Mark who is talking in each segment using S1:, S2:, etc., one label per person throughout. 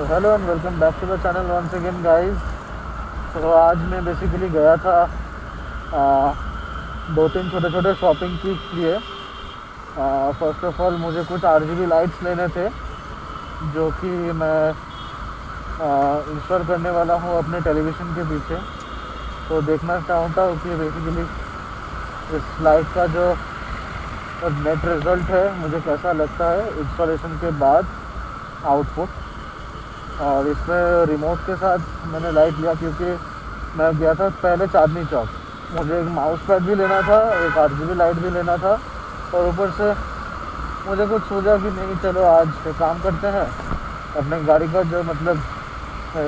S1: Hello and welcome back to the channel once again guys. तो आज मैं basically गया था दो तीन छोटे छोटे शॉपिंग के लिए। फर्स्ट ऑफ ऑल मुझे कुछ RGB लाइट्स लेने थे जो कि मैं इंस्टॉल करने वाला हूँ अपने टेलीविज़न के पीछे। तो देखना चाहता हूँ कि बेसिकली इस लाइट का जो नेट रिज़ल्ट है मुझे कैसा लगता है इंस्टॉलेशन के बाद आउटपुट। और इसमें रिमोट के साथ मैंने लाइट लिया क्योंकि मैं गया था पहले चांदनी चौक। मुझे एक माउस पैड भी लेना था, एक RGB लाइट भी लेना था, और ऊपर से मुझे कुछ सोचा कि नहीं चलो आज काम करते हैं, अपने गाड़ी का जो मतलब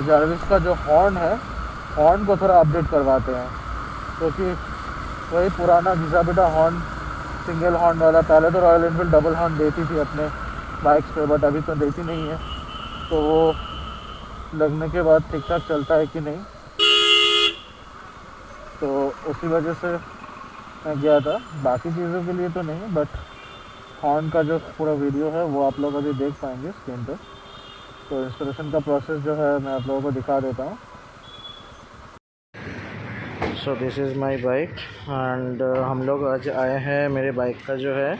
S1: जारविस का जो हॉर्न है, हॉर्न को थोड़ा अपडेट करवाते हैं। क्योंकि वही पुराना घिसा पिटा हॉर्न, सिंगल हॉर्न वाला, पहले तो रॉयल एनफील्ड डबल हॉर्न देती थी अपने बाइक्स पे, बट अभी तो देती नहीं है। तो वो लगने के बाद ठीक ठाक चलता है कि नहीं, तो उसी वजह से मैं गया था। बाकी चीज़ों के लिए तो नहीं, बट हॉर्न का जो पूरा वीडियो है वो आप लोग अभी देख पाएंगे स्क्रीन पे। तो इंस्टॉलेशन का प्रोसेस जो है मैं आप लोगों को दिखा देता हूँ। So this is my bike and हम लोग आज आए हैं मेरे बाइक का जो है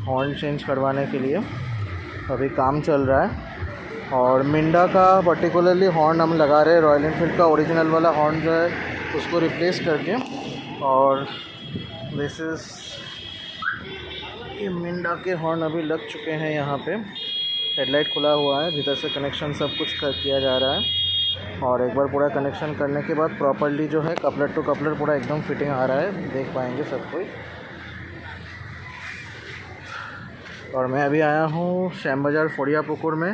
S1: हॉर्न चेंज करवाने के लिए। अभी काम चल रहा है और मिंडा का पर्टिकुलरली हॉर्न हम लगा रहे हैं, रॉयल एनफील्ड का ओरिजिनल वाला हॉर्न जो है उसको रिप्लेस करके। और दिस इज़ ये मिंडा के हॉर्न अभी लग चुके हैं। यहाँ पे हेडलाइट खुला हुआ है, भीतर से कनेक्शन सब कुछ किया जा रहा है। और एक बार पूरा कनेक्शन करने के बाद प्रॉपर्ली जो है कपलर टू कपलर पूरा एकदम फिटिंग आ रहा है, देख पाएंगे सब कोई। और मैं अभी आया हूँ श्याम बाज़ार फोड़िया पुकुर में,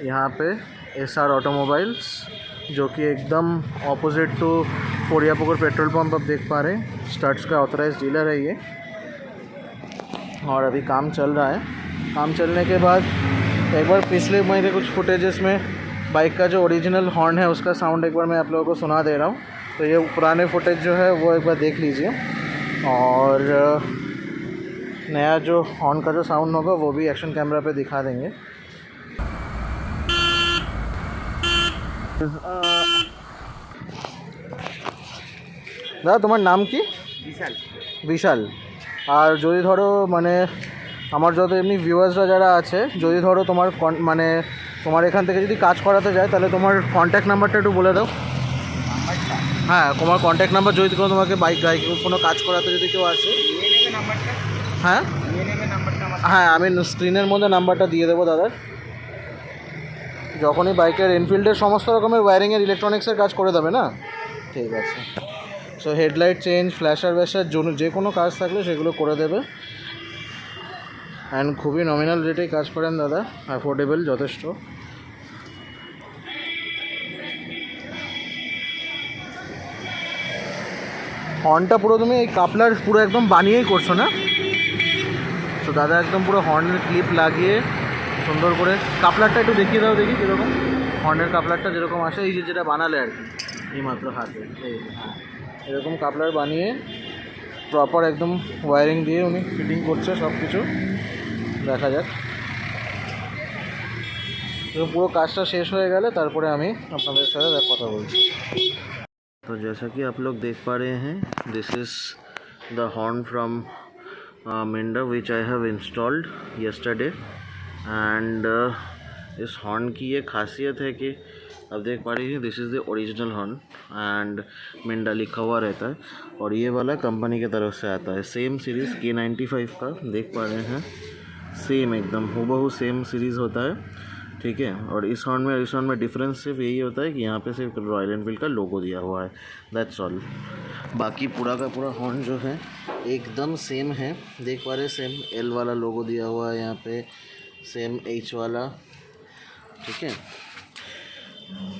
S1: यहाँ पे SR ऑटोमोबाइल्स, जो कि एकदम opposite to फोड़िया Pukur petrol pump आप देख पा रहे हैं। स्टड्स का ऑथराइज डीलर है ये। और अभी काम चल रहा है। काम चलने के बाद एक बार पिछले महीने कुछ फुटेजेस में बाइक का जो ओरिजिनल हॉर्न है उसका साउंड एक बार मैं आप लोगों को सुना दे रहा हूँ। तो ये पुराने फुटेज जो है वो एक बार देख लीजिए, और नया जो हॉर्न का जो साउंड होगा वो भी एक्शन कैमरा पे दिखा देंगे। দাদা তোমার নাম কি? বিশাল। আর যদি ধরো মানে আমার যত এমনি ভিউয়ার্সরা যারা আছে, যদি ধরো তোমার মানে তোমার এখান থেকে যদি কাজ করাতে যায় তাহলে তোমার কন্ট্যাক্ট নাম্বারটা একটু বলে দাও। হ্যাঁ, তোমার কন্ট্যাক্ট নাম্বার যদি কোনো তোমাকে বাইক কোনো কাজ করাতে যদি কেউ আসে। হ্যাঁ হ্যাঁ, আমি স্ক্রিনের মধ্যে নাম্বারটা দিয়ে দেবো দাদার। যখনই বাইকের এনফিল্ডের সমস্ত রকমের ওয়্যারিংয়ের ইলেকট্রনিক্সের কাজ করে দেবে না, ঠিক আছে। সো হেডলাইট চেঞ্জ, ফ্ল্যাশার ব্যাশার জন্য যে কোনো কাজ থাকলে সেগুলো করে দেবে। অ্যান্ড খুবই নমিনাল রেটেই কাজ করেন দাদা, অ্যাফোর্ডেবল যথেষ্ট। হর্নটা পুরো তুমি এই কাপলার পুরো একদম বানিয়েই করছো না? তো দাদা একদম পুরো হর্নের ক্লিপ লাগিয়ে সুন্দর করে কাপলারটা একটু দেখিয়ে দাও দেখি কীরকম হর্নের কাপলারটা যেরকম আসে, এই যে যেটা বানালে আর কি এই মাত্র হাতে, এই হ্যাঁ এরকম কাপলার বানিয়ে প্রপার একদম ওয়্যারিং দিয়ে উনি ফিটিং করছে সব কিছু। দেখা যাক পুরো কাজটা শেষ হয়ে গেলে তারপরে আমি আপনাদের সাথে কথা বলছি। तो जैसा कि आप लोग देख पा रहे हैं, this is the horn from Minda which I have installed yesterday. And इस हॉर्न की ये खासियत है कि अब देख पा रही है, this is the original horn and Minda लिखा हुआ रहता है। और ये वाला कंपनी की तरफ से आता है, सेम सीरीज़ K95 का देख पा रहे हैं, सेम एकदम हूबहू सेम सीरीज़ होता है, ठीक है। और इस हॉर्न में डिफरेंस सिर्फ यही होता है कि यहाँ पे सिर्फ रॉयल एनफील्ड का लोगो दिया हुआ है, दैट्स ऑल। बाकी पूरा का पूरा हॉर्न जो है एकदम सेम है, देख पा रहे सेम L वाला लोगो दिया हुआ है यहाँ पे, सेम H वाला, ठीक है।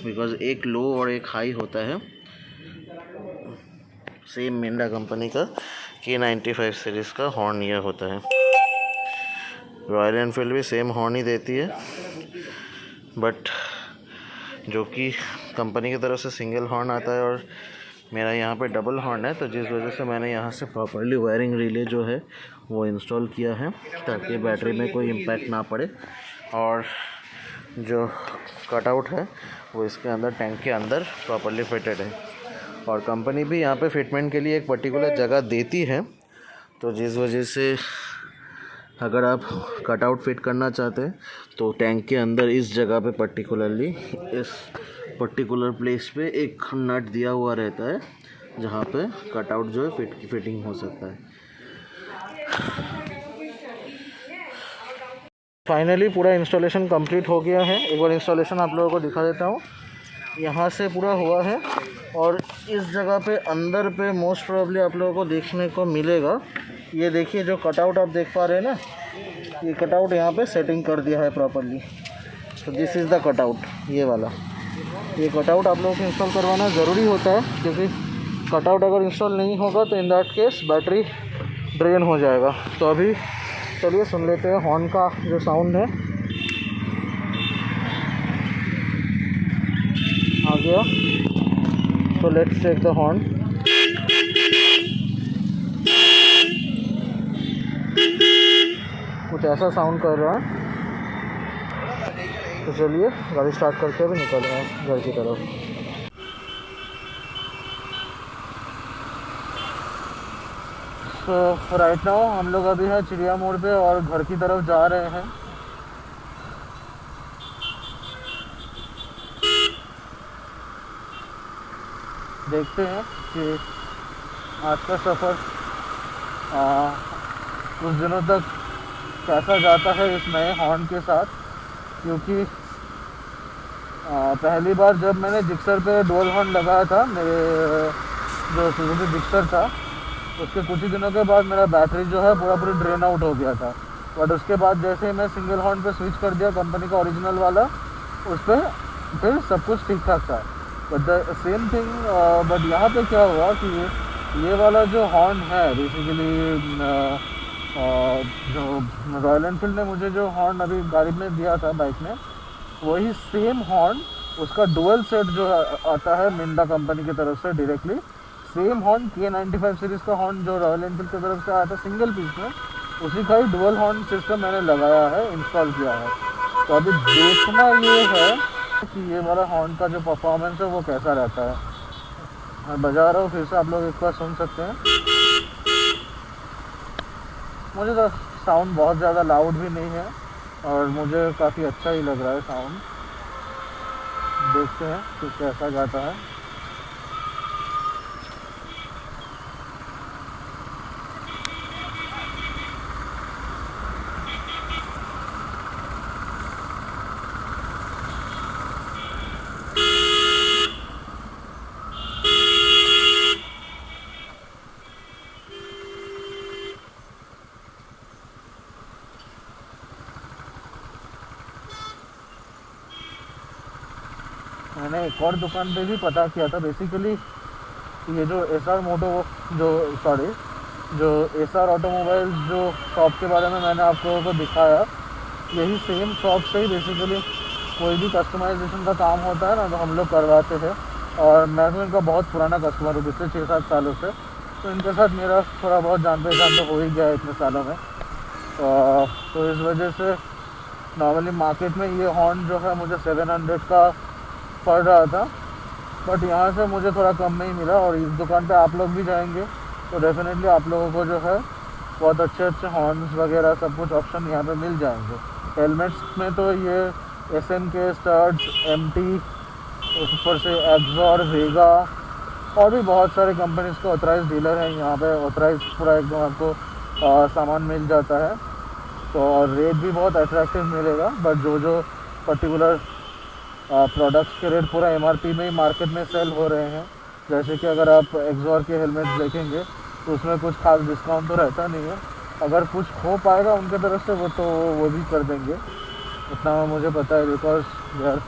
S1: बिकॉज एक लो और एक हाई होता है। सेम मिंडा कंपनी का K95 सीरीज़ का हॉर्न ये होता है। रॉयल एनफील्ड भी सेम हॉर्न ही देती है, बट जो कि कंपनी की तरफ से सिंगल हॉर्न आता है और मेरा यहाँ पे डबल हॉर्न है, तो जिस वजह से मैंने यहाँ से प्रॉपर्ली वायरिंग रिले जो है वो इंस्टॉल किया है ताकि बैटरी में कोई इम्पैक्ट ना पड़े। और
S2: जो कटआउट है वो इसके अंदर टैंक के अंदर प्रॉपरली फिटेड है। और कंपनी भी यहाँ पे फिटमेंट के लिए एक पर्टिकुलर जगह देती है, तो जिस वजह से अगर आप कटआउट फिट करना चाहते हैं तो टैंक के अंदर इस जगह पे पर्टिकुलरली इस पर्टिकुलर प्लेस पे एक नट दिया हुआ रहता है जहाँ पे कटआउट जो है फिटिंग हो सकता है। फाइनली पूरा इंस्टॉलेशन कंप्लीट हो गया है। एक बार इंस्टॉलेशन आप लोगों को दिखा देता हूँ। यहाँ से पूरा हुआ है और इस जगह पे अंदर पे मोस्ट प्रोबेबली आप लोगों को देखने को मिलेगा, ये देखिए जो कटआउट आप देख पा रहे हैं ना, ये कटआउट यहाँ पे सेटिंग कर दिया है प्रॉपरली। तो दिस इज़ द कटआउट, ये वाला। ये कटआउट आप लोगों को इंस्टॉल करवाना ज़रूरी होता है, क्योंकि कटआउट अगर इंस्टॉल नहीं होगा तो in that case battery drain हो जाएगा। तो अभी चलिए सुन लेते हैं हॉर्न का जो साउंड है। आ गया, तो लेट्स चेक द हॉर्न। कुछ ऐसा साउंड कर रहा है। तो चलिए गाड़ी स्टार्ट करके अभी निकल रहे हैं घर की तरफ। तो राइट नाउ हम लोग अभी हैं चिड़िया मोड़ पे और घर की तरफ जा रहे हैं। देखते हैं कि आज का सफ़र कुछ दिनों तक कैसा जाता है इस नए हॉर्न के साथ, क्योंकि पहली बार जब मैंने जिक्सर पे डुअल हॉर्न लगाया था, मेरे जो सुजुकी जिक्सर था, उसके कुछ ही दिनों के बाद मेरा बैटरी जो है पूरी ड्रेन आउट हो गया था। बट उसके बाद जैसे ही मैं सिंगल हॉर्न पे स्विच कर दिया कंपनी का ओरिजिनल वाला, उस पर फिर सब कुछ ठीक ठाक था। But the same thing, but यहाँ पे क्या हुआ कि ये वाला जो हॉर्न है बेसिकली, जो रॉयल एनफील्ड ने मुझे जो हॉर्न अभी गाड़ी में दिया था बाइक में, वही सेम हॉर्न, उसका डुअल सेट जो आता है मिंडा कंपनी की तरफ से directly, same horn K95 series का हॉर्न जो रॉयल एनफील्ड की तरफ से आया था सिंगल पीस में, उसी का ही डुअल हॉर्न सिस्टम मैंने लगाया है, इंस्टॉल किया है। तो अभी देखना ये है कि ये वाला हॉर्न का जो परफॉर्मेंस है वो कैसा रहता है। मैं बजा रहा हूँ, फिर से आप लोग एक बार सुन सकते हैं। मुझे तो साउंड बहुत ज़्यादा लाउड भी नहीं है और मुझे काफ़ी अच्छा ही लग रहा है साउंड। देखते हैं कि कैसा जाता है। मैंने एक और दुकान पे भी पता किया था। बेसिकली ये जो SR मोटो जो SR ऑटोमोबाइल जो शॉप के बारे में मैंने आप लोगों को दिखाया, यही सेम शॉप से ही बेसिकली कोई भी कस्टमाइजेशन का काम होता है ना, तो हम लोग करवाते हैं। और मैं तो इनका बहुत पुराना कस्टमर हूँ, पिछले 6-7 सालों से। तो इनके साथ मेरा थोड़ा बहुत जान पहचान तो हो ही गया है इतने सालों में। तो इस वजह से नॉर्मली मार्केट में ये हॉर्न जो है मुझे 700 का पड़ रहा था, बट यहाँ से मुझे थोड़ा कम में ही मिला। और इस दुकान पे आप लोग भी जाएंगे तो डेफिनेटली आप लोगों को जो है बहुत अच्छे अच्छे हॉर्न्स वगैरह सब कुछ ऑप्शन यहाँ पे मिल जाएंगे। हेलमेट्स में तो ये SNK, स्टर्ड्स, MT, ऊपर से एक्सॉर, वेगा और भी बहुत सारे कंपनीज़ के ऑथराइज डीलर हैं यहाँ पे। ऑथराइज पूरा एकदम आपको सामान मिल जाता है, तो और रेट भी बहुत अट्रैक्टिव मिलेगा। बट जो पर्टिकुलर प्रोडक्ट्स के रेट पूरा MRP में ही मार्केट में सेल हो रहे हैं। जैसे कि अगर आप एक्सॉर के हेलमेट्स देखेंगे तो उसमें कुछ खास डिस्काउंट तो रहता नहीं है। अगर कुछ हो पाएगा उनके तरफ से वो भी कर देंगे, इतना मुझे पता है। बिकॉज यार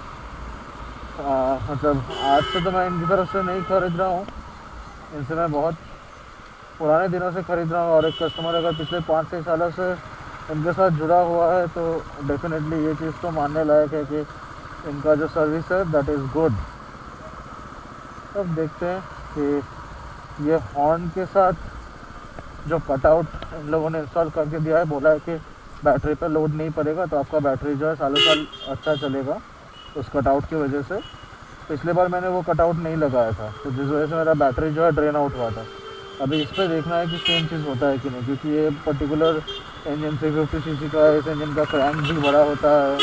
S2: मतलब आज से तो मैं इनकी तरफ से नहीं खरीद रहा हूँ, इनसे मैं बहुत पुराने दिनों से ख़रीद रहा हूँ। और एक कस्टमर अगर पिछले 5-6 सालों से इनके साथ जुड़ा हुआ है तो डेफिनेटली ये चीज़ तो मानने लायक है कि इनका जो सर्विस है दैट इज़ गुड। अब देखते हैं कि ये हॉर्न के साथ जो कटआउट इन लोगों ने इंस्टॉल करके दिया है, बोला है कि
S1: बैटरी पे लोड नहीं पड़ेगा तो आपका बैटरी जो है सालों साल अच्छा चलेगा उस कटआउट की वजह से। पिछले बार मैंने वो कटआउट नहीं लगाया था तो जिस वजह से मेरा बैटरी जो है ड्रेन आउट हुआ था। अभी इस पर देखना है कि सेम चीज़ होता है कि नहीं, क्योंकि ये पर्टिकुलर इंजन 350 सीसी का है। इस इंजन का क्रैंक भी बड़ा होता है,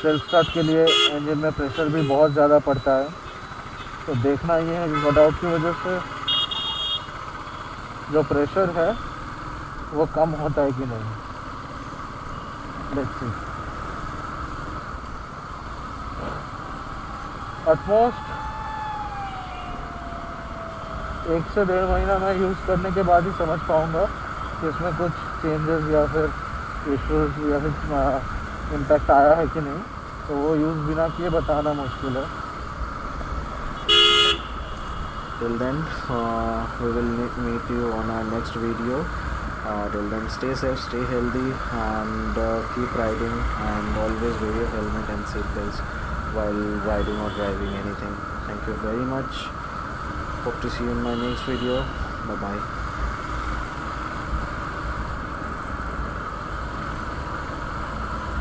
S1: सेल्फ स्टार्ट के लिए इंजन में प्रेशर भी बहुत ज़्यादा पड़ता है। तो देखना ये है कि कटआउट की वजह से जो प्रेशर है वो कम होता है कि नहीं। Let's see. ऑलमोस्ट 1 से 1.5 महीना मैं यूज़ करने के बाद ही समझ पाऊँगा कि इसमें कुछ चेंजेस या फिर इश्यूज या फिर इम्पैक्ट आया है कि नहीं। तो वो यूज़ बिना किए बताना मुश्किल है।
S3: Till then, we will meet you on our next video. Till then, stay safe, stay healthy, and keep riding, and always wear your helmet and seat belts while riding or driving anything. Thank you very much. Hope to see you in my next video. Bye bye.